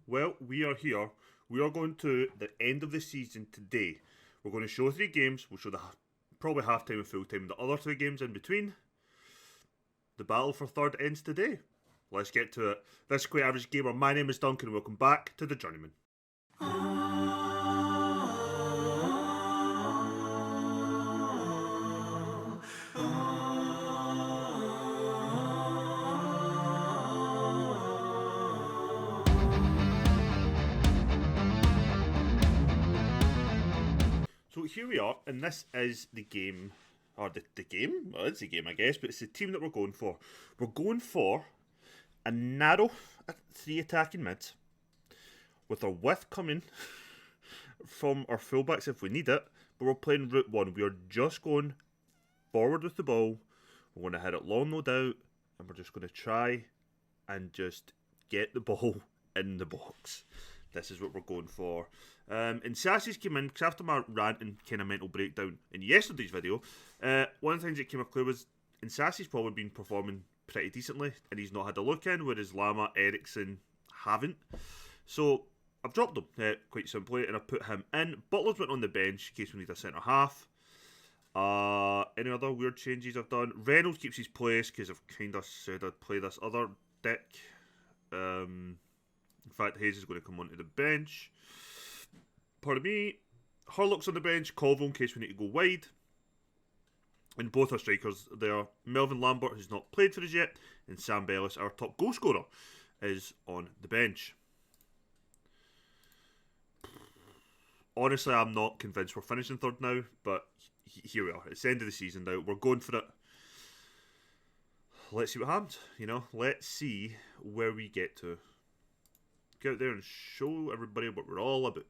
Well, we are here. We are going to the end of the season today. We're going to show 3 games. We'll show probably half time and full time. The other 2 games in between. The battle for third ends today. Let's get to it. This is Quite Average Gamer. My name is Duncan and welcome back to the Journeyman. So here we are, and this is the game, or the game? Well, it's a game, I guess, but it's the team that we're going for. We're going for a narrow 3 attacking mids, with our width coming from our fullbacks if we need it, but we're playing route 1. We are just going forward with the ball. We're going to hit it long, no doubt, and we're just going to try and just get the ball in the box. This is what we're going for. And Sassy's came in, because after my rant and kind of mental breakdown in yesterday's video, one of the things that came up clear was Sassy's probably been performing pretty decently, and he's not had a look in, whereas Lama, Eriksson haven't. So I've dropped him, quite simply, and I've put him in. Butler's went on the bench in case we need a centre half. Any other weird changes I've done? Reynolds keeps his place, because I've kind of said I'd play this other deck. In fact, Hayes is going to come onto the bench. Pardon me. Hurlock's on the bench. Colville in case we need to go wide. And both our strikers there. Melvin Lambert, who's not played for us yet, and Sam Bellis, our top goal scorer, is on the bench. Honestly, I'm not convinced we're finishing third now, but here we are. It's the end of the season now. We're going for it. Let's see what happens. Let's see where we get to. Get out there and show everybody what we're all about.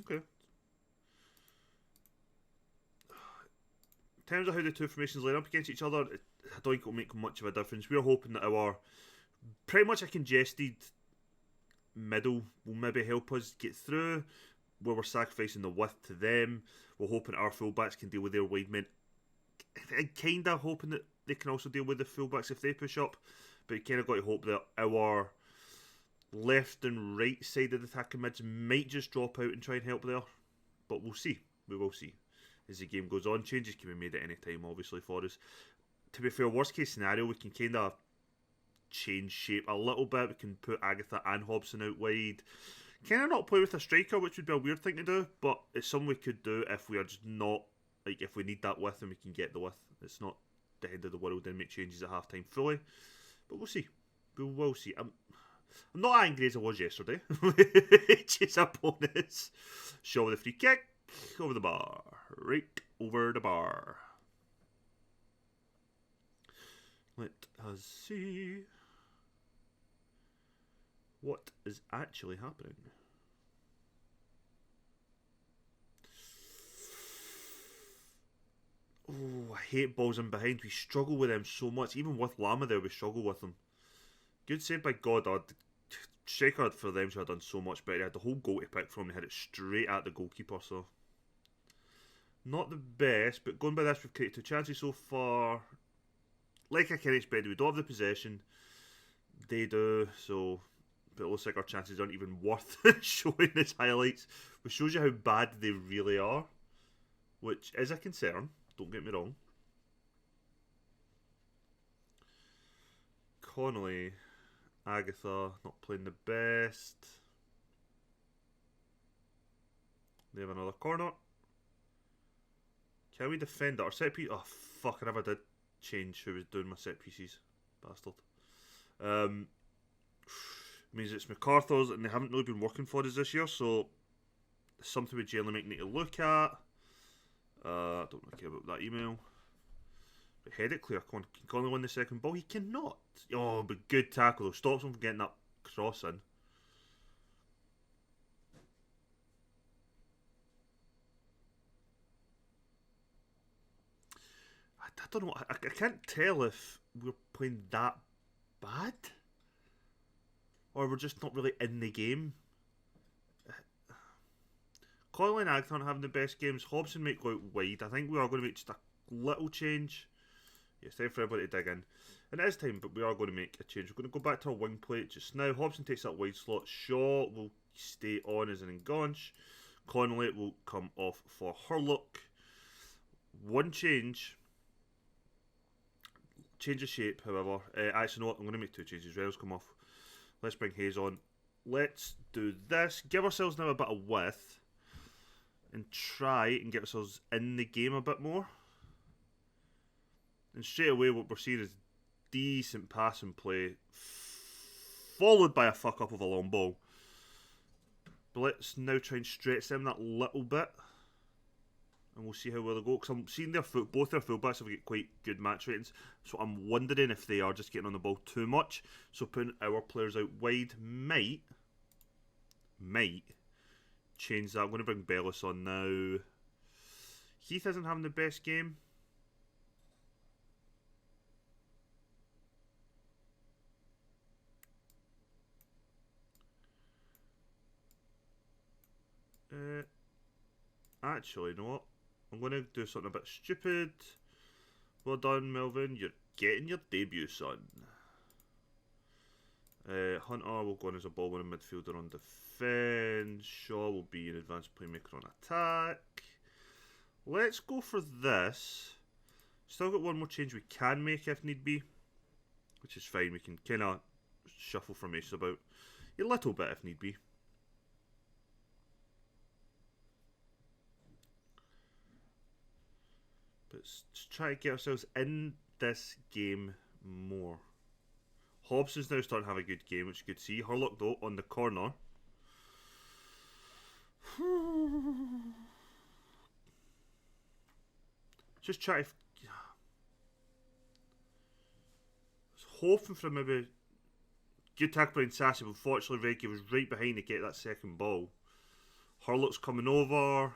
Okay. In terms of how the 2 formations line up against each other, I don't think it'll make much of a difference. We're hoping that our pretty much a congested middle will maybe help us get through, where we're sacrificing the width to them. We're hoping our fullbacks can deal with their wide men. I'm kind of hoping that they can also deal with the fullbacks if they push up, but you kind of got to hope that our left and right side of the attacking mids might just drop out and try and help there. But we'll see. We will see as the game goes on. Changes can be made at any time, obviously, for us. To be fair, worst case scenario, we can kind of change shape a little bit. We can put Agatha and Hobson out wide. Kind of not play with a striker, which would be a weird thing to do, but it's something we could do if we are just not, like, if we need that width and we can get the width. It's not the end of the world and make changes at half time fully, but we'll see. We will see. I'm not angry as I was yesterday. Just opponents. Show the free kick over the bar, right over the bar. Let us see what is actually happening. Oh, I hate balls in behind. We struggle with them so much. Even with Lama there, we struggle with them. Good save by Goddard. Striker for them should have done so much better. He had the whole goal to pick from and hit it straight at the goalkeeper, so not the best, but going by this, we've created 2 chances so far. Like I can expect, we don't have the possession. They do, so but it looks like our chances aren't even worth showing as highlights, which shows you how bad they really are, which is a concern. Don't get me wrong. Connolly, Agatha, not playing the best. They have another corner. Can we defend it? Our set piece? Oh fuck! I never did change who was doing my set pieces. Bastard. Means it's MacArthur's, and they haven't really been working for us this year, so it's something we generally might need to look at. I don't really care about that email. But head it clear. Can Conley win the second ball? He cannot. Oh, but good tackle though. Stops him from getting that cross in. I don't know. I can't tell if we're playing that bad or we're just not really in the game. Conley and Agatha aren't having the best games. Hobson might go out wide. I think we are going to make just a little change. Yeah, it's time for everybody to dig in. And it is time, but we are going to make a change. We're going to go back to our wing plate just now. Hobson takes that wide slot. Shaw will stay on as an enganche. Connolly will come off for Hurlock. One change. Change of shape, however. Actually, no, I'm going to make two changes. Rails come off. Let's bring Hayes on. Let's do this. Give ourselves now a bit of width. And try and get ourselves in the game a bit more. And straight away what we're seeing is decent passing play. Followed by a fuck up of a long ball. But let's now try and stretch them that little bit. And we'll see how well they go. Because I'm seeing both their fullbacks have got quite good match ratings. So I'm wondering if they are just getting on the ball too much. So putting our players out wide might change that. I'm going to bring Bellis on now. Heath isn't having the best game. Actually, you know what? I'm going to do something a bit stupid. Well done, Melvin. You're getting your debut, son. Hunter will go on as a ball winning midfielder on defence. Shaw will be an advanced playmaker on attack. Let's go for this. Still got one more change we can make if need be. Which is fine. We can kind of shuffle formations about a little bit if need be. Let's try to get ourselves in this game more. Hobson's now starting to have a good game, which you could see. Hurlock, though, on the corner. Just try to... hoping for maybe... good tackle by Sassy, but unfortunately Reggie was right behind to get that second ball. Hurlock's coming over.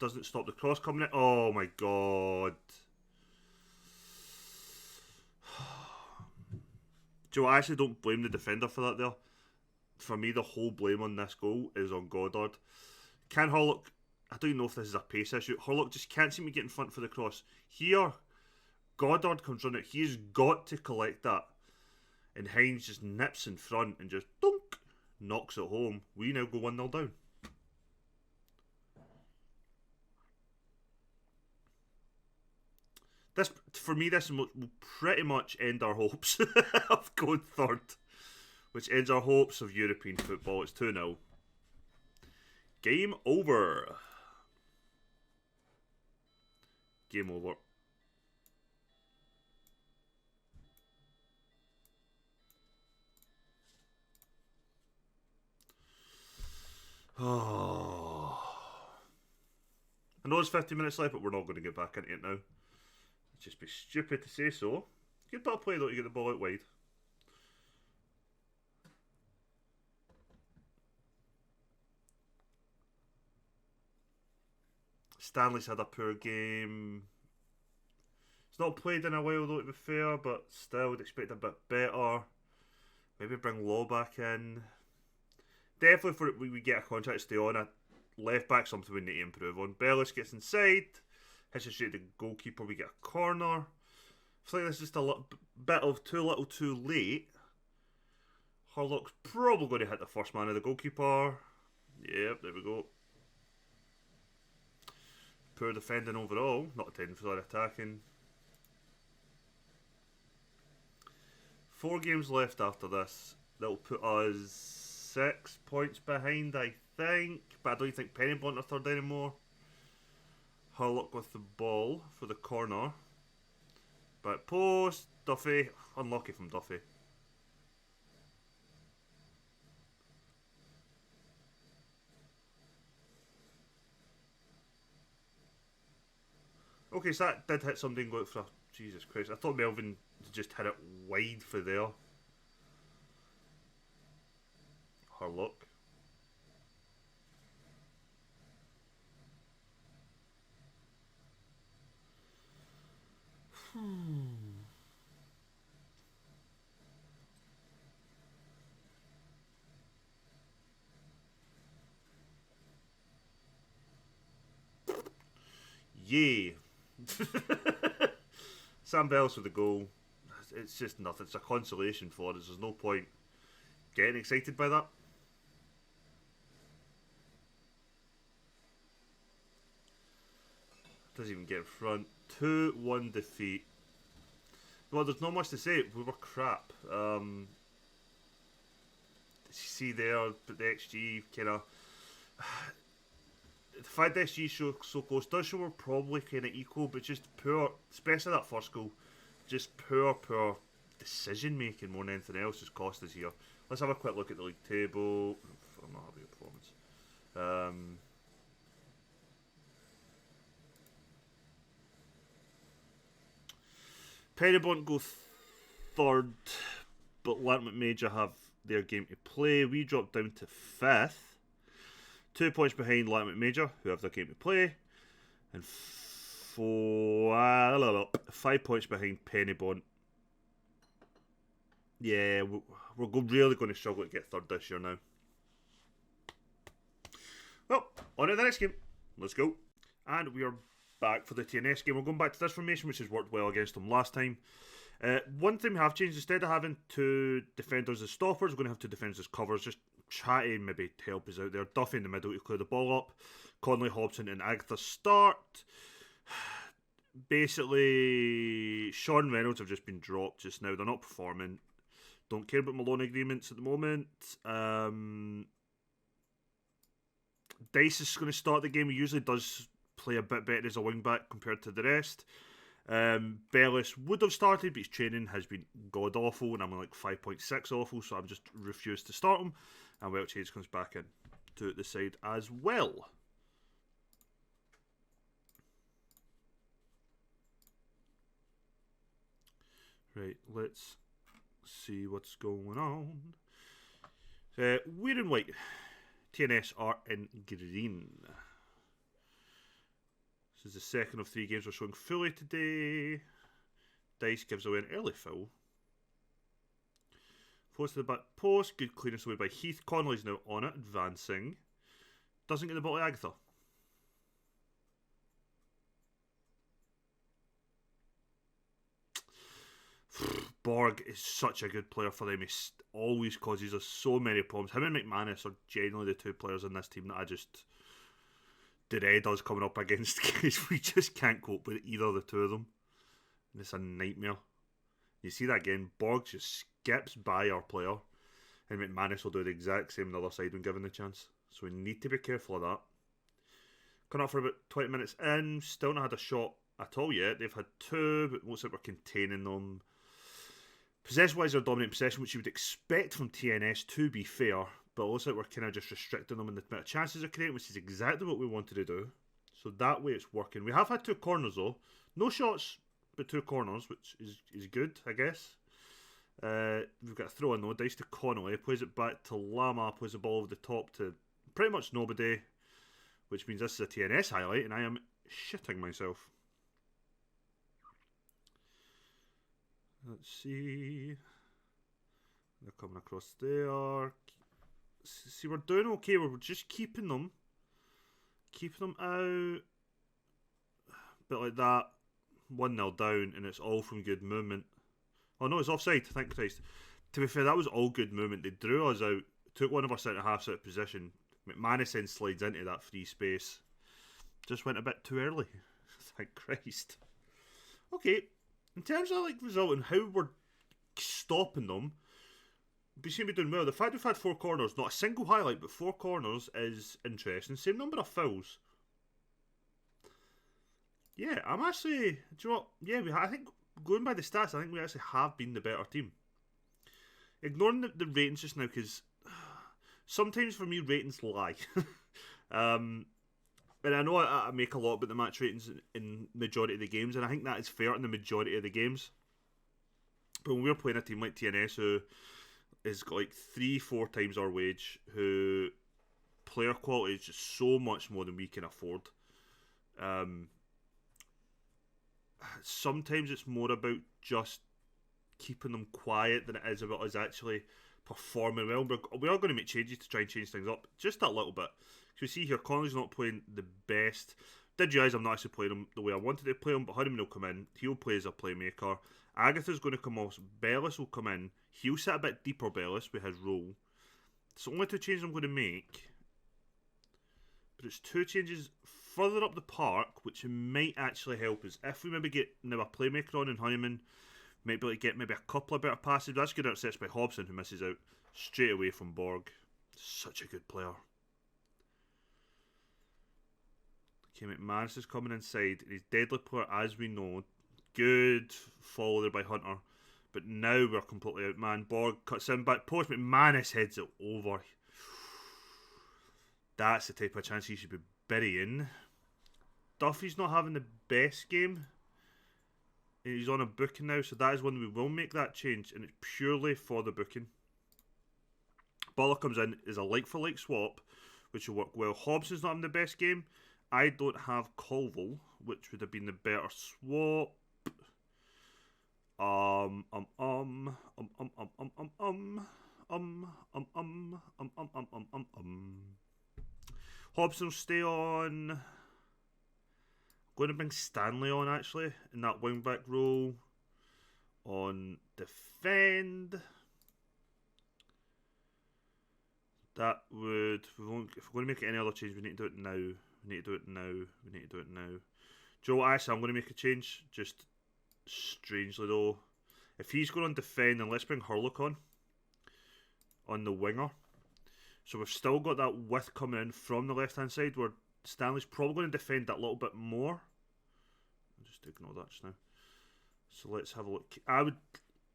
Doesn't stop the cross coming in. Oh my god. Joe, I actually don't blame the defender for that there. For me, the whole blame on this goal is on Goddard. Can Hurlock... I don't even know if this is a pace issue. Hurlock just can't seem to get in front for the cross. Here, Goddard comes running. He's got to collect that. And Hines just nips in front and just dunk, knocks it home. We now go 1-0 down. This, for me, this will pretty much end our hopes of going third. Which ends our hopes of European football. It's 2-0. Game over. Game over. Oh. I know it's 50 minutes left, but we're not going to get back into it now. It'd just be stupid to say so. Good bit of play though to get the ball out wide. Stanley's had a poor game. He's not played in a while though, to be fair, but still would expect a bit better. Maybe bring Law back in. Definitely for it, we get a contract to stay on. A left back, something we need to improve on. Bellis gets inside. Hits it straight to the goalkeeper. We get a corner. I feel like this is just a bit of too little too late. Hurlock's probably going to hit the first man of the goalkeeper. Yep, there we go. Poor defending overall. Not attending for that attacking. 4 games left after this. That'll put us 6 points behind, I think. But I don't think Pennyblunt are third anymore. Hurlock with the ball for the corner. Back post. Duffy. Unlucky from Duffy. Okay, so that did hit something and go out for... Jesus Christ. I thought Melvin just hit it wide for there. Hurlock. Yay. Sam Bellis with the goal. it's just nothing. It's a consolation for us. There's no point getting excited by that. Doesn't even get in front. 2-1 defeat. Well, there's not much to say. We were crap. See there, but the XG kind of. The fact the XG so close does show we're probably kind of equal, but just poor, especially that first goal, just poor decision making more than anything else has cost us here. Let's have a quick look at the league table. I'm not happy with performance. Peribont go third, but Lanark Major have their game to play. We drop down to 5th. 2 points behind Lanark Major, who have their game to play. And 5 points behind Pennybont. Yeah, we're really going to struggle to get third this year now. Well, on to the next game. Let's go. And we are back for the TNS game. We're going back to this formation, which has worked well against them last time. One thing we have changed, instead of having 2 defenders as stoppers, we're going to have 2 defenders as covers. Just try to maybe help us out there. Duffy in the middle to clear the ball up. Conley, Hobson and Agatha start. Basically, Sean Reynolds have just been dropped just now. They're not performing. Don't care about Malone agreements at the moment. Dice is going to start the game. He usually does play a bit better as a wing back compared to the rest. Bellis would have started, but his training has been god awful, and I'm like 5.6 awful, so I'm just refused to start him. And Welch Hayes comes back in to the side as well. Right, let's see what's going on. We're in white. TNS are in green. This is the second of 3 games we're showing fully today. Dice gives away an early foul. Force to the back post. Good clearance away by Heath. Connolly's now on it, advancing. Doesn't get the ball to Agatha. Borg is such a good player for them. He always causes us so many problems. Him and McManus are generally the 2 players in this team that I just dread us coming up against, because we just can't cope with either of the 2 of them. And it's a nightmare. You see that again. Borg just skips by our player, and McManus will do the exact same on the other side when given the chance. So we need to be careful of that. Coming up for about 20 minutes in. Still not had a shot at all yet. They've had 2, but looks like we're containing them. Possession-wise, they're dominating possession, which you would expect from TNS, to be fair. But it looks like we're kind of just restricting them in the amount of chances they're creating, which is exactly what we wanted to do. So that way it's working. We have had 2 corners though. No shots, but 2 corners, which is good, I guess. We've got a throw in though. Dice to Connolly. Plays it back to Lama. Plays the ball over the top to pretty much nobody. Which means this is a TNS highlight, and I am shitting myself. Let's see. They're coming across there. See, we're doing okay. We're just keeping them. Keeping them out. Bit like that. 1-0 down, and it's all from good movement. Oh no, it's offside, thank Christ. To be fair, that was all good movement. They drew us out, took one of our centre halves out of position. McManus then slides into that free space. Just went a bit too early. Thank Christ. Okay, in terms of like result and how we're stopping them, we seem to be doing well. The fact we've had 4 corners, not a single highlight, but 4 corners is interesting. Same number of fouls. Yeah, I'm actually. Do you know what? Yeah, I think going by the stats, I think we actually have been the better team. Ignoring the ratings just now, because sometimes for me ratings lie. And I know I make a lot about the match ratings in majority of the games, and I think that is fair in the majority of the games. But when we're playing a team like TNS, who has got like 3-4 times our wage, who player quality is just so much more than we can afford. Sometimes it's more about just keeping them quiet than it is about us actually performing well. We are going to make changes to try and change things up just a little bit. So we see here, Connolly's not playing the best. Did realise I'm not actually playing him the way I wanted to play him, but Honeyman will come in. He'll play as a playmaker. Agatha's going to come off. Bellis will come in. He'll sit a bit deeper, Bellis, with his role. It's the only two changes I'm going to make. But it's two changes further up the park, which might actually help us. If we maybe get now a playmaker on in Honeyman, might be able to get maybe a couple of better passes. That's good intercepts by Hobson, who misses out straight away from Borg. Such a good player. Okay, McManus is coming inside. He's deadly player, as we know. Good follow there by Hunter. But now we're completely outmanned. Borg cuts in back post. McManus heads it over. That's the type of chance he should be burying. Duffy's not having the best game. He's on a booking now, so that is when we will make that change, and it's purely for the booking. Butler comes in, is a like-for-like swap, which will work well. Hobson's not having the best game. I don't have Colville, which would have been the better swap. Hobson will stay on. I'm going to bring Stanley on, actually, in that wing-back role. On defend. That would... If we're going to make any other change, we need to do it now. We need to do it now. We need to do it now. Joe, actually, I'm going to make a change. Just strangely, though. If he's going on defend, then let's bring Hurlock on the winger. So we've still got that width coming in from the left-hand side, where Stanley's probably going to defend that little bit more. I'll just ignore that just now. So let's have a look. I would...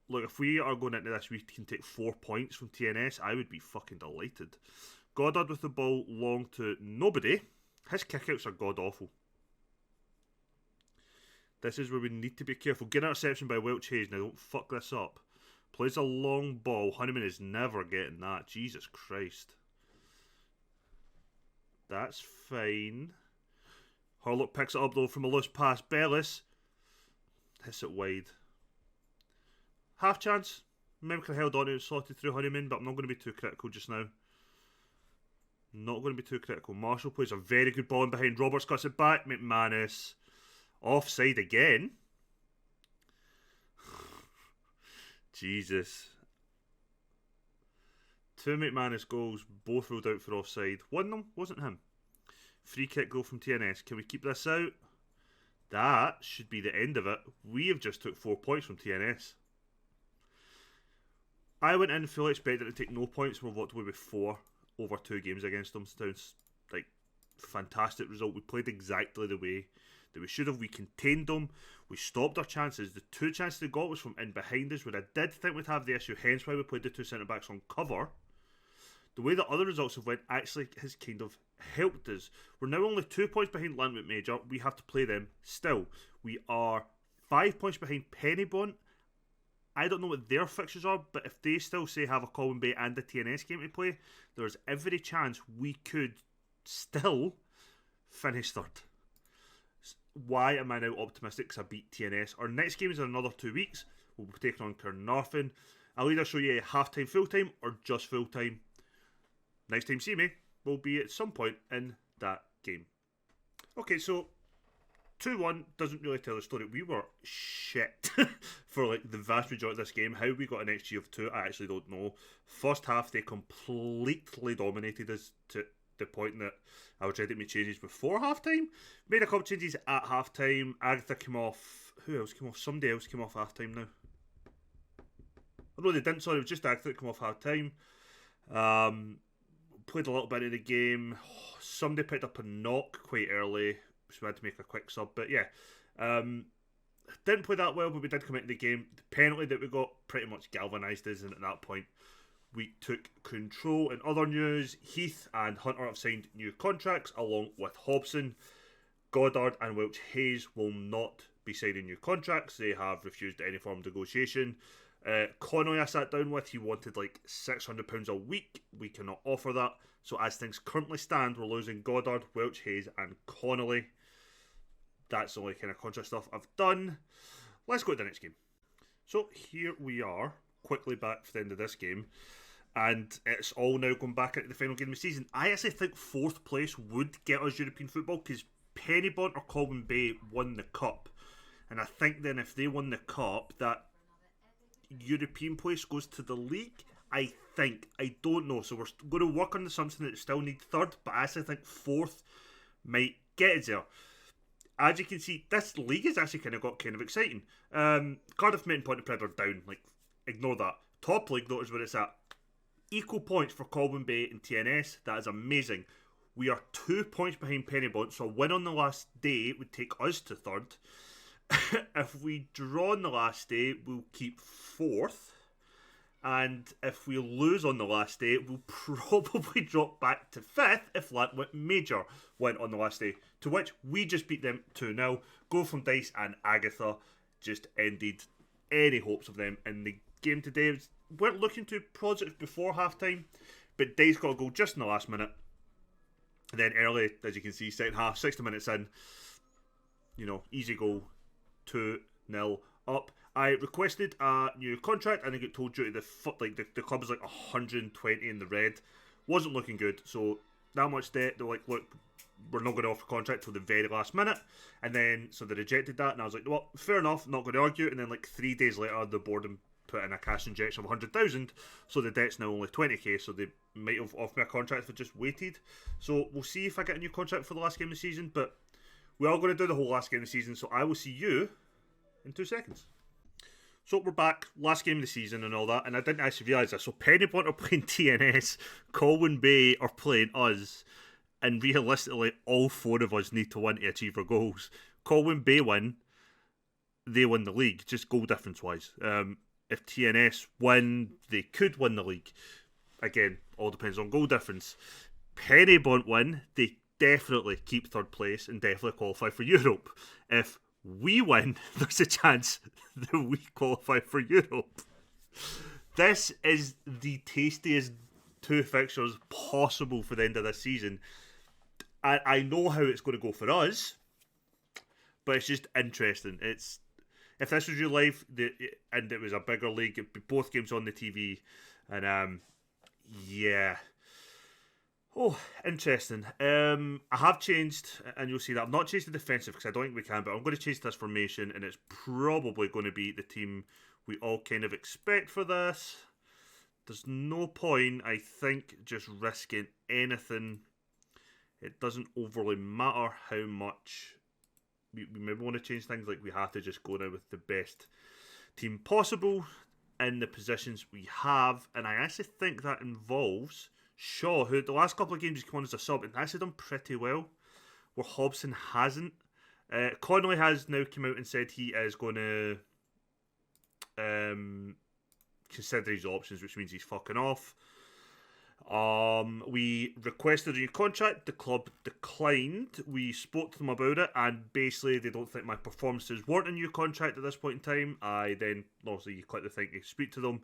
Look, if we are going into this, we can take 4 points from TNS. I would be fucking delighted. Goddard with the ball long to nobody. His kickouts are god-awful. This is where we need to be careful. Get an interception by Welch Hayes. Now, don't fuck this up. Plays a long ball. Honeyman is never getting that. Jesus Christ. That's fine. Hurlock picks it up, though, from a loose pass. Bellis hits it wide. Half chance. Maybe could have held on to it and slotted through Honeyman, but I'm not going to be too critical just now. Not going to be too critical. Marshall plays a very good ball in behind. Roberts cuts it back. McManus. Offside again. Jesus. 2 McManus goals, both ruled out for offside. One of them wasn't him. Free kick goal from TNS. Can we keep this out? That should be the end of it. We have just took 4 points from TNS. I went in fully expecting to take no points. We walked away with 4 over 2 games against them. Sounds like fantastic result. We played exactly the way that we should have. We contained them. We stopped our chances. The 2 chances they got was from in behind us, where I did think we'd have the issue, hence why we played the 2 centre-backs on cover. The way that other results have went actually has kind of helped us. We're now only 2 points behind Lantwood Major. We have to play them still. We are 5 points behind Pennybont. I don't know what their fixtures are, but if they still say have a Colwyn Bay and a TNS game to play, there's every chance we could still finish third. Why am I now optimistic? Because I beat TNS. Our next game is in another 2 weeks. We'll be taking on Caernarfon. I'll either show you half-time, full-time, or just full-time. Next time you see me will be at some point in that game. Okay, so 2-1 doesn't really tell the story. We were shit for like the vast majority of this game. How we got an XG of 2, I actually don't know. First half, they completely dominated us to the point that I was ready to make changes before half-time. Made a couple changes at half-time. Agatha came off. Who else came off? Somebody else came off half-time now. Oh, no, they didn't. Sorry, it was just Agatha that came off half-time. Played a little bit of the game. Somebody picked up a knock quite early, so we had to make a quick sub. But yeah, didn't play that well, but we did come into the game. The penalty that we got pretty much galvanised us, and at that point, we took control. In other news, Heath and Hunter have signed new contracts, along with Hobson. Goddard and Welch Hayes will not be signing new contracts. They have refused any form of negotiation. Connolly I sat down with, he wanted like £600 a week. We cannot offer that. So as things currently stand, we're losing Goddard, Welch Hayes and Connolly. That's the only kind of contract stuff I've done. Let's go to the next game. So here we are, quickly back for the end of this game. And it's all now going back into the final game of the season. I actually think 4th place would get us European football, because Pennybont or Colwyn Bay won the cup. And I think then if they won the cup, that European place goes to the league. I think. I don't know. So we're going to work on something that still needs third, but I actually think fourth might get us there. As you can see, this league has actually got kind of exciting. Cardiff, Mint, Pontypridd are down. Like, ignore that. Top league, though, is where it's at. Equal points for Colwyn Bay and TNS. That is amazing. We are 2 points behind Pennybont, so a win on the last day would take us to third. If we draw on the last day, we'll keep fourth. And if we lose on the last day, we'll probably drop back to fifth if Lantwit Major went on the last day. To which we just beat them 2-0. Go from Dice and Agatha just ended any hopes of them in the game today. Weren't looking too positive before halftime, but Dice got a goal just in the last minute. And then early, as you can see, second half, 60 minutes in, easy goal, 2-0 up. I requested a new contract and I got told due to the club was like 120 in the red. Wasn't looking good, so that much debt. They're like, look, we're not going to offer a contract till the very last minute. And then, so they rejected that, and I was like, well, fair enough, not going to argue. And then like 3 days later, the board put in a cash injection of 100,000, so the debt's now only 20k, so they might have offered me a contract if I just waited. So we'll see if I get a new contract for the last game of the season, but we are going to do the whole last game of the season, so I will see you in 2 seconds. So we're back, last game of the season and all that, and I didn't actually realise this. So Pennybont are playing TNS, Colwyn Bay are playing us, and realistically, all 4 of us need to win to achieve our goals. Colwyn Bay win, they win the league, just goal difference wise. If TNS win, they could win the league. Again, all depends on goal difference. Pennybont win, they definitely keep third place and definitely qualify for Europe. If we win, there's a chance that we qualify for Europe. This is the tastiest 2 fixtures possible for the end of this season. I know how it's going to go for us, but it's just interesting. If this was real life and it was a bigger league, it'd be both games on the TV, and yeah. Oh, interesting. I have changed, and you'll see that I've not changed the defensive because I don't think we can, but I'm going to change this formation, and it's probably going to be the team we all kind of expect for this. There's no point, I think, just risking anything. It doesn't overly matter how much we maybe want to change things. Like, we have to just go now with the best team possible in the positions we have, and I actually think that involves Shaw, who the last couple of games has come on as a sub and actually done pretty well, where Hobson hasn't. Connolly has now come out and said he is going to consider his options, which means he's fucking off. We requested a new contract. The club declined. We spoke to them about it, and basically they don't think my performances warrant a new contract at this point in time. I then, obviously, you click the thing, you speak to them,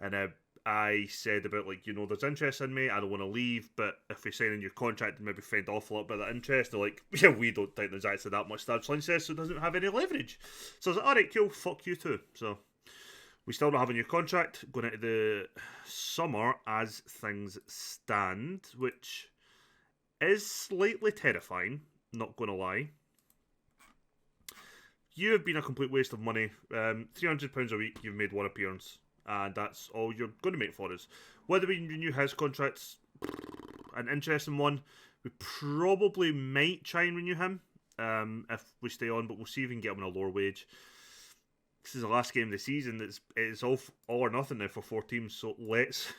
and I said about, like, there's interest in me, I don't want to leave, but if we sign a new contract and maybe fend off a little bit of that interest, they're like, yeah, we don't think there's actually that much Stabs Lincest, so it doesn't have any leverage. So I was like, alright, cool, fuck you too. So we still don't have a new contract going into the summer as things stand, which is slightly terrifying, not going to lie. You have been a complete waste of money. £300 a week, you've made 1 appearance, and that's all you're going to make for us. Whether we renew his contract's an interesting one. We probably might try and renew him if we stay on, but we'll see if we can get him on a lower wage. This is the last game of the season. It's all or nothing now for 4 teams, so let's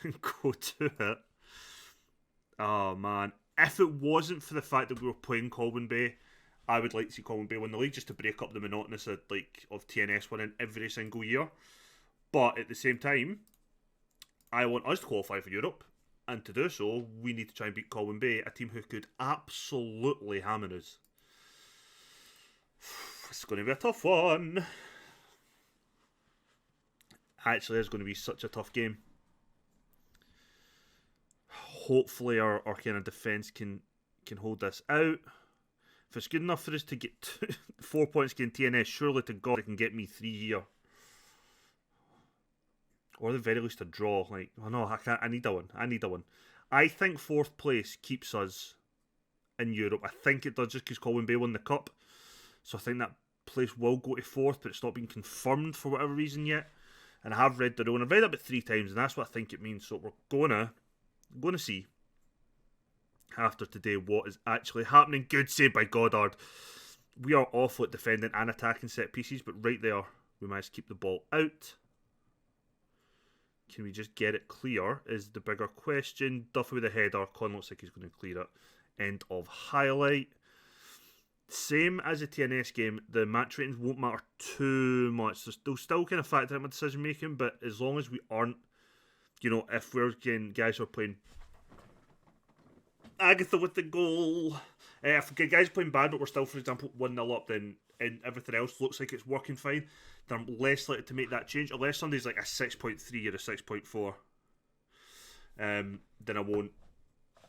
go to it. Oh man, if it wasn't for the fact that we were playing Colwyn Bay, I would like to see Colwyn Bay win the league just to break up the monotonous of TNS winning every single year. But at the same time, I want us to qualify for Europe, and to do so, we need to try and beat Colwyn Bay, a team who could absolutely hammer us. It's going to be a tough one. Actually, it's going to be such a tough game. Hopefully our kind of defence can hold this out. If it's good enough for us to get 4 points against TNS, surely to God it can get me 3 here. Or at the very least a draw. Like, oh no, I can't. I need a one. I think 4th place keeps us in Europe. I think it does just because Colwyn Bay won the cup. So I think that place will go to 4th, but it's not been confirmed for whatever reason yet. And I have read the rule, and I've read it about 3 times, and that's what I think it means. So we're gonna see after today what is actually happening. Good save by Goddard. We are awful at defending and attacking set pieces, but right there, we managed to keep the ball out. Can we just get it clear is the bigger question. Duffy with the header. Con looks like he's going to clear it. End of highlight. Same as the TNS game, the match ratings won't matter too much. So they'll still kind of factor in my decision making, but as long as we aren't, if we're getting guys who are playing Agatha with the goal, if guys are playing bad but we're still, for example, 1-0 up, then and everything else looks like it's working fine, then I'm less likely to make that change. Unless somebody's like a 6.3 or a 6.4, then I won't.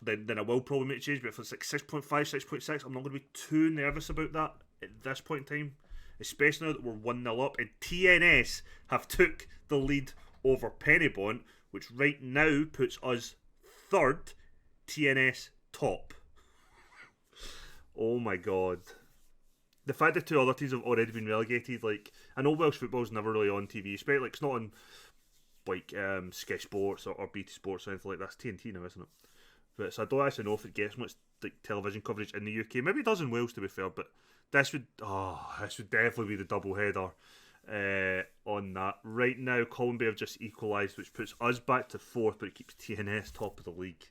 Then I will probably make a change. But if it's like 6.5, 6.6, I'm not going to be too nervous about that at this point in time. Especially now that we're 1-0 up. And TNS have took the lead over Pennybont, which right now puts us third, TNS top. Oh my god. The fact that 2 other teams have already been relegated, like, I know Welsh football's never really on TV, especially, like, it's not on, like, Sky Sports or BT Sports or anything like that. It's TNT now, isn't it? But, so I don't actually know if it gets much, like, television coverage in the UK. Maybe it does in Wales, to be fair, but this would definitely be the double header on that. Right now, Columbia have just equalised, which puts us back to 4th, but it keeps TNS top of the league.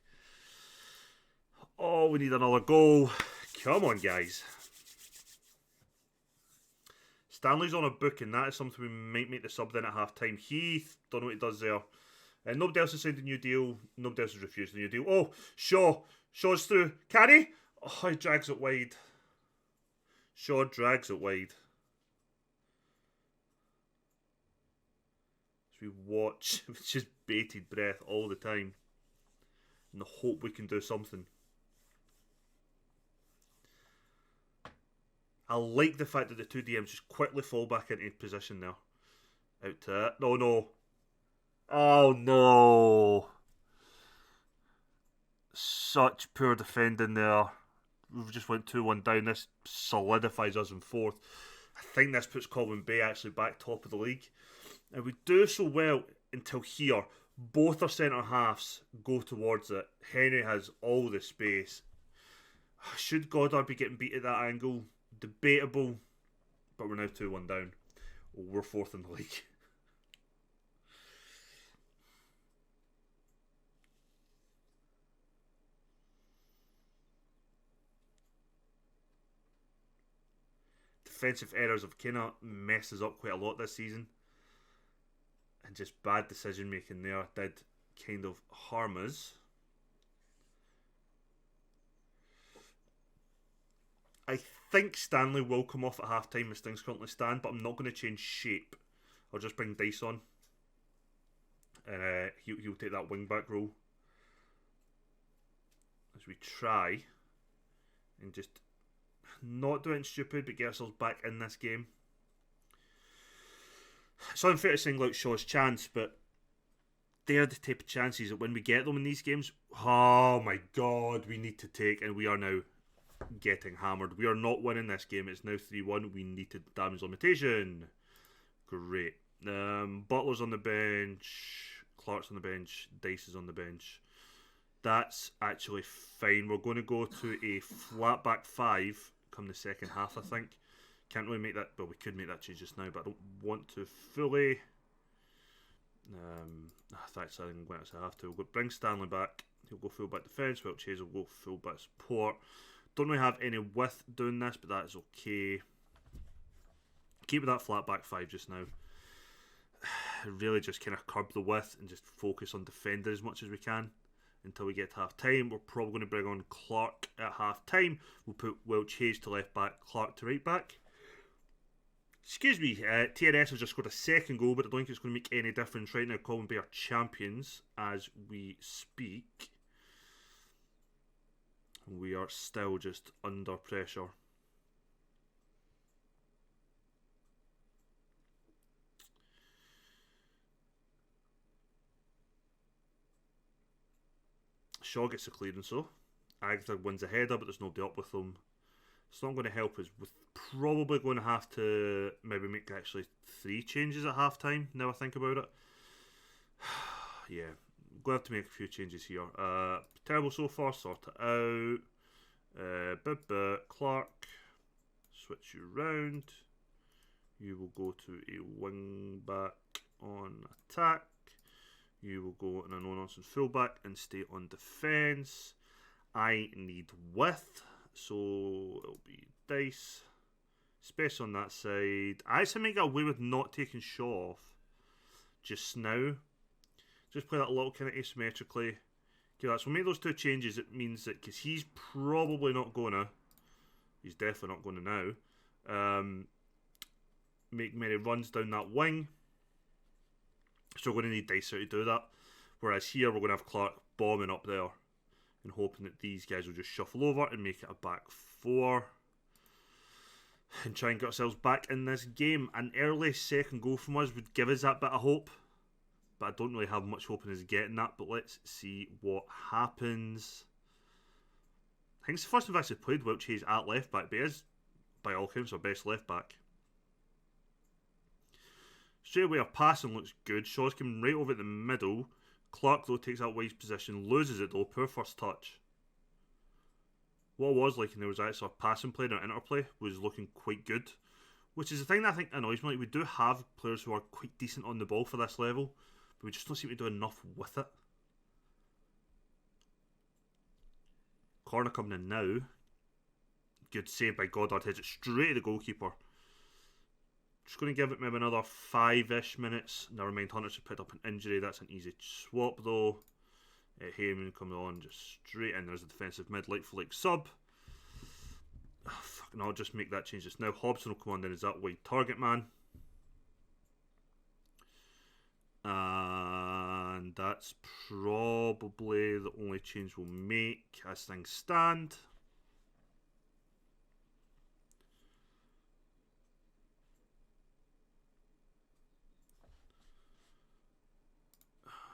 Oh, we need another goal. Come on, guys. Stanley's on a book, and that is something we might make the sub then at half time. Heath, don't know what he does there. Nobody else has signed a new deal. Nobody else has refused the new deal. Oh, Shaw's through. Carry? Oh, he drags it wide. Shaw drags it wide. As we watch, it's just bated breath all the time. And the hope we can do something. I like the fact that the 2 DMs just quickly fall back into position there. Out to it. No. Oh, no. Such poor defending there. We've just went 2-1 down. This solidifies us in 4th. I think this puts Colwyn Bay actually back top of the league. And we do so well until here. Both our centre halves go towards it. Henry has all the space. Should Goddard be getting beat at that angle? Debatable, but we're now 2-1 down. We're 4th in the league. Defensive errors have kind of messed us up quite a lot this season, and just bad decision making there did kind of harm us. I think Stanley will come off at half time as things currently stand, but I'm not going to change shape. I'll just bring Dice on. And he'll take that wing back role. As we try and just not do anything stupid, but get ourselves back in this game. It's unfair to single out Shaw's chance, but they're the type of chances that when we get them in these games, oh my god, we need to take, and we are now getting hammered. We are not winning this game. It's now 3-1. We need to damage limitation. Great. Butler's on the bench. Clark's on the bench. Dice is on the bench. That's actually fine. We're going to go to a flat back 5 come the second half, I think. Can't really make that. Well, we could make that change just now, but I don't want to fully. That's I think I'm going to have to. We'll bring Stanley back. He'll go full back defence. Welch Hayes will go full back support. Don't really have any width doing this, but that is okay. Keep with that flat back 5 just now. Really just kind of curb the width and just focus on defending as much as we can until we get to half time. We're probably going to bring on Clark at half time. We'll put Welch Hayes to left back, Clark to right back. Excuse me, TNS has just scored a second goal, but I don't think it's going to make any difference right now. Colwyn Bay are champions as we speak. We are still just under pressure. Shaw gets the clearance though. Agatha wins a header, but there's nobody up with him. It's not going to help us. We're probably going to have to maybe make actually 3 changes at half time. Now I think about it. Yeah, we're going to have to make a few changes here. Terrible so far, sort it out. Clark, switch you round. You will go to a wing back on attack. You will go in a no-nonsense fullback and stay on defence. I need width, so it'll be dice. Space on that side. I actually make a way with not taking Shaw off just now. Just play that a little kind of asymmetrically. Okay, so we'll make those 2 changes. It means that because he's probably not going to, he's definitely not going to now, make many runs down that wing. So we're going to need Dicer to do that. Whereas here we're going to have Clark bombing up there and hoping that these guys will just shuffle over and make it a back 4 and try and get ourselves back in this game. An early second goal from us would give us that bit of hope, but I don't really have much hope in us getting that. But let's see what happens. I think it's the first time I've actually played Welch Hayes at left back, but he is, by all accounts, our best left back. Straight away, our passing looks good. Shaw's coming right over the middle. Clark, though, takes that wide position, loses it, though. Poor first touch. What I was liking there was actually our passing play and our interplay was looking quite good, which is the thing that I think annoys me. Like, we do have players who are quite decent on the ball for this level, but we just don't seem to do enough with it. Corner coming in now. Good save by Goddard. Heads it straight to the goalkeeper. Just going to give it maybe another 5-ish minutes. Never mind, Hunter's picked up an injury. That's an easy swap though. Heyman coming on just straight in. There's a defensive mid, like for like sub. Oh, fuck, no, I'll just make that change just now. Hobson will come on then as that wide target man. And that's probably the only change we'll make as things stand.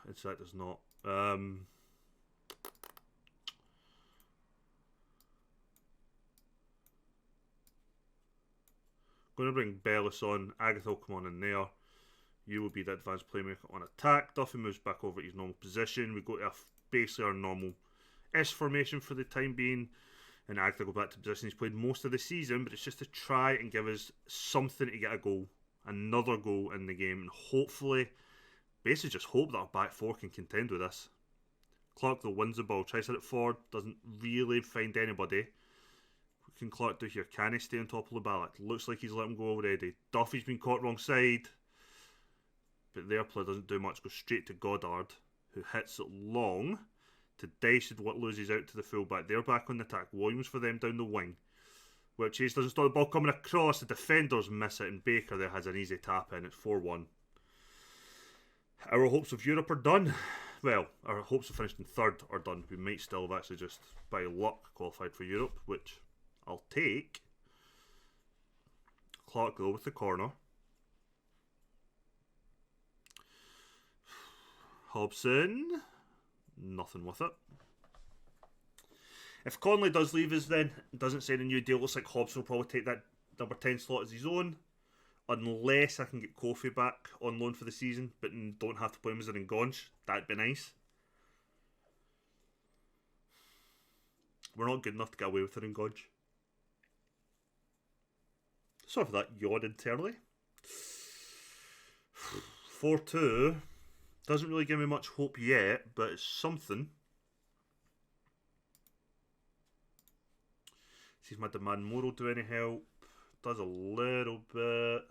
In fact, there's not. Going to bring Bellis on. Agatha will come on in there. You will be the advanced playmaker on attack. Duffy moves back over to his normal position. We go to basically our normal S formation for the time being. And Agatha go back to position he's played most of the season, but it's just to try and give us something to get a goal. Another goal in the game. And hopefully, basically just hope that our back 4 can contend with this. Clark, though, wins the ball. Tries to hit it forward. Doesn't really find anybody. What can Clark do here? Can he stay on top of the ball? It looks like he's let him go already. Duffy's been caught wrong side. But their play doesn't do much. Goes straight to Goddard, who hits it long to Dice, what loses out to the fullback. They're back on the attack. Williams for them down the wing. Which Chase doesn't stop the ball coming across. The defenders miss it, and Baker there has an easy tap in. It's 4-1. Our hopes of Europe are done. Well, our hopes of finishing third are done. We might still have actually just by luck qualified for Europe, which I'll take. Clark though with the corner. Hobson, nothing with it. If Conley does leave us then, doesn't sign a new deal, looks like Hobson will probably take that number 10 slot as his own. Unless I can get Kofi back on loan for the season, but don't have to play him as an Ngonge. That'd be nice. We're not good enough to get away with an Ngonge. Sorry for that yawn internally. 4-2. Doesn't really give me much hope yet, but it's something. See if my demand more will do any help. Does a little bit.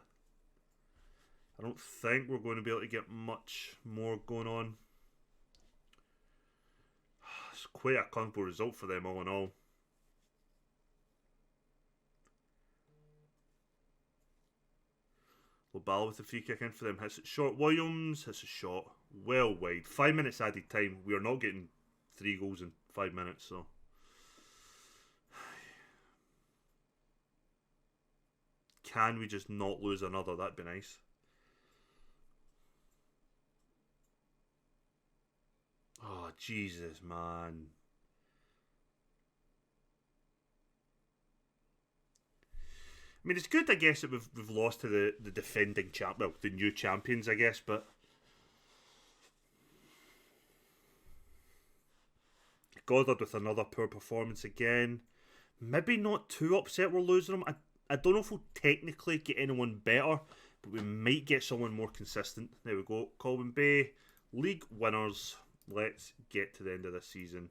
I don't think we're going to be able to get much more going on. It's quite a comfortable result for them all in all. Lobal with the free kick in for them. Hits it short. Williams hits a shot well wide. 5 minutes added time. We are not getting 3 goals in 5 minutes, so. Can we just not lose another? That'd be nice. Oh, Jesus, man. I mean, it's good, I guess, that we've lost to the defending champ, well, the new champions, I guess, but Goddard with another poor performance again. Maybe not too upset we're losing him. I don't know if we'll technically get anyone better, but we might get someone more consistent. There we go. Colwyn Bay, league winners. Let's get to the end of this season.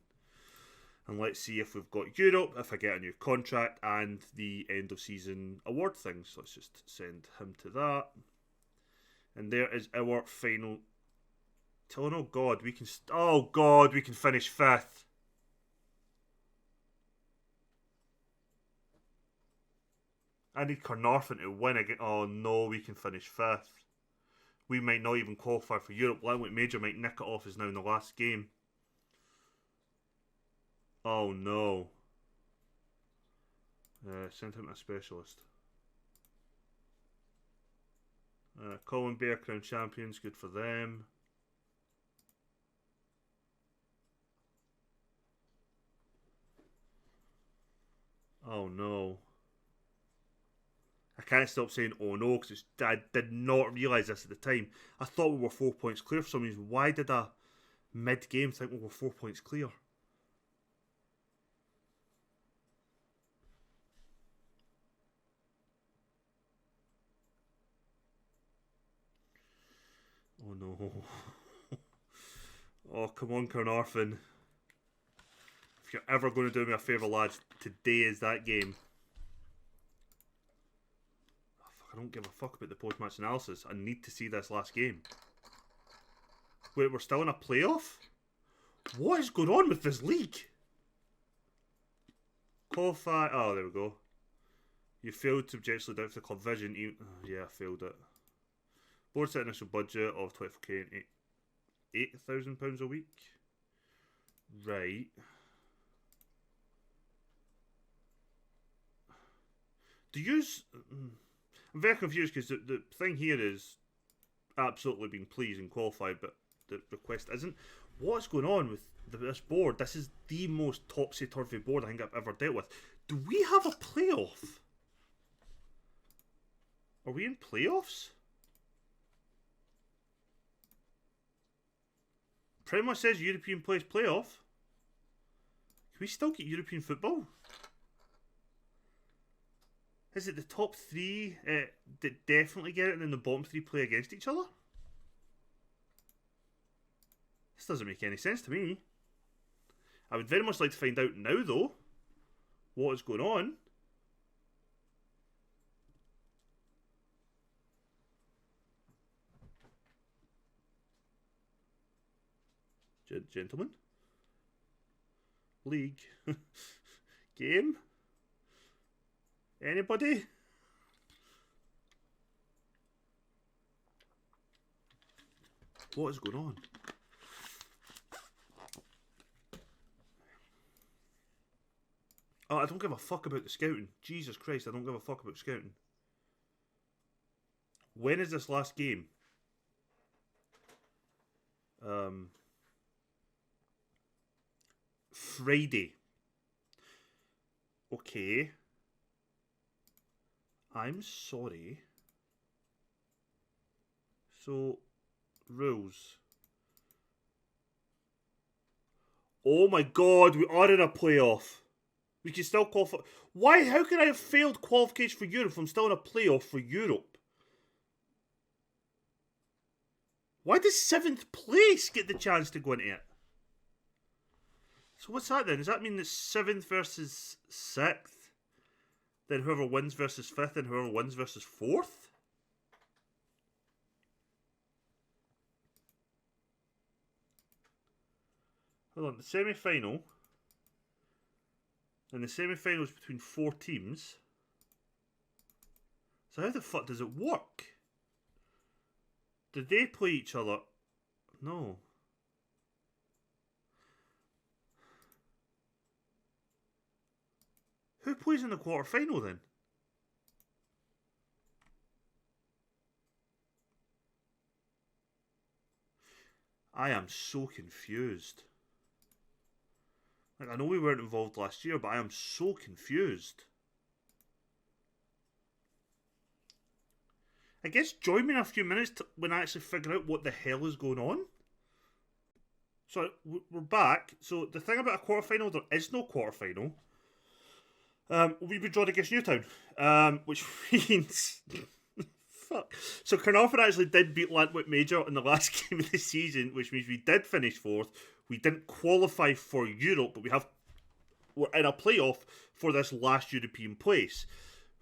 And let's see if we've got Europe, if I get a new contract, and the end of season award things. So let's just send him to that. And there is our final. Oh God, we can. Oh God, we can finish 5th. I need Carnarvon to win again. Oh no, we can finish 5th. We might not even qualify for Europe. Limerick Major might nick it off us now in the last game. Oh no. Send him to a specialist. Colin Bear Crown Champions, good for them. Oh no. I can't stop saying oh no because I did not realise this at the time. I thought we were 4 points clear for some reason. Why did I mid-game think we were 4 points clear? Oh no. Oh, come on, Carnarvon. If you're ever going to do me a favour, lads, today is that game. Oh, fuck, I don't give a fuck about the post-match analysis. I need to see this last game. Wait, we're still in a playoff? What is going on with this league? Qualify. Oh, there we go. You failed to objectively down to the club vision. Yeah, I failed it. Board set initial budget of 24k and £8,000 a week. Right. Do you? I'm very confused because the thing here is absolutely being pleased and qualified, but the request isn't. What's going on with this board? This is the most topsy-turvy board I think I've ever dealt with. Do we have a playoff? Are we in playoffs? Pretty much says European place playoff. Can we still get European football? Is it the top 3 that definitely get it and then the bottom 3 play against each other? This doesn't make any sense to me. I would very much like to find out now though what is going on. Gentlemen. League. Game. Anybody? What is going on? Oh, I don't give a fuck about the scouting. Jesus Christ, I don't give a fuck about scouting. When is this last game? Friday. Okay. I'm sorry. So, rules. Oh my God, we are in a playoff. We can still qualify. Why? How can I have failed qualification for Europe if I'm still in a playoff for Europe? Why does 7th place get the chance to go into it? So what's that then? Does that mean that 7th versus 6th? Then whoever wins versus 5th and whoever wins versus 4th? Hold on, the semi-final. And the semi-final is between 4 teams. So how the fuck does it work? Did they play each other? No. Who plays in the quarter-final then? I am so confused. Like, I know we weren't involved last year, but I am so confused. I guess join me in a few minutes when I actually figure out what the hell is going on. So we're back. So the thing about a quarterfinal, there is no quarterfinal. We be drawn against Newtown, which means fuck. So Carnarvon actually did beat Lantwick Major in the last game of the season, which means we did finish fourth. We didn't qualify for Europe, but we're in a playoff for this last European place.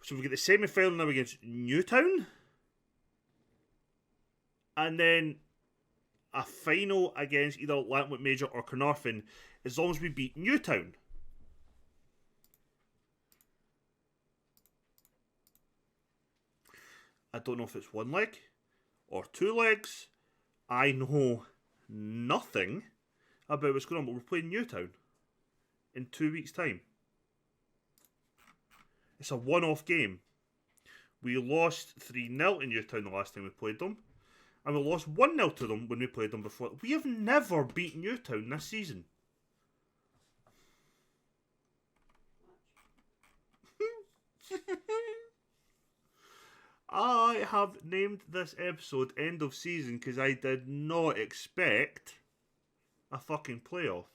So we get the semi-final now against Newtown, and then a final against either Lantwick Major or Carnarvon, as long as we beat Newtown. I don't know if it's one leg or two legs. I know nothing about what's going on, but we're playing Newtown in 2 weeks' time. It's a one-off game. We lost 3-0 in Newtown the last time we played them, and we lost 1-0 to them when we played them before. We have never beaten Newtown this season. I have named this episode End of Season because I did not expect a fucking playoff.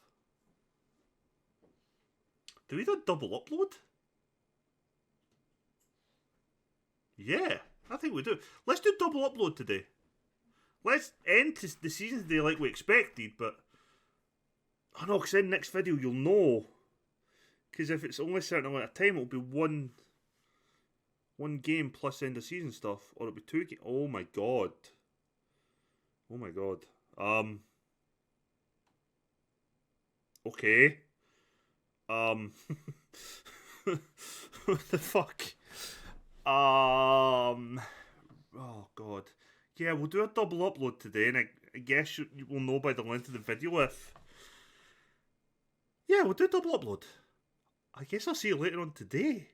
Do we do a double upload? Yeah, I think we do. Let's do double upload today. Let's end the season today like we expected, but I know, because in next video you'll know. Because if it's only a certain amount of time, it'll be one game plus end of season stuff, or it'll be 2 games. Oh my god. Oh my god. Okay. What the fuck? Oh god. Yeah, we'll do a double upload today, and I guess you will know by the length of the video if... Yeah, we'll do a double upload. I guess I'll see you later on today.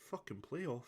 Fucking playoff.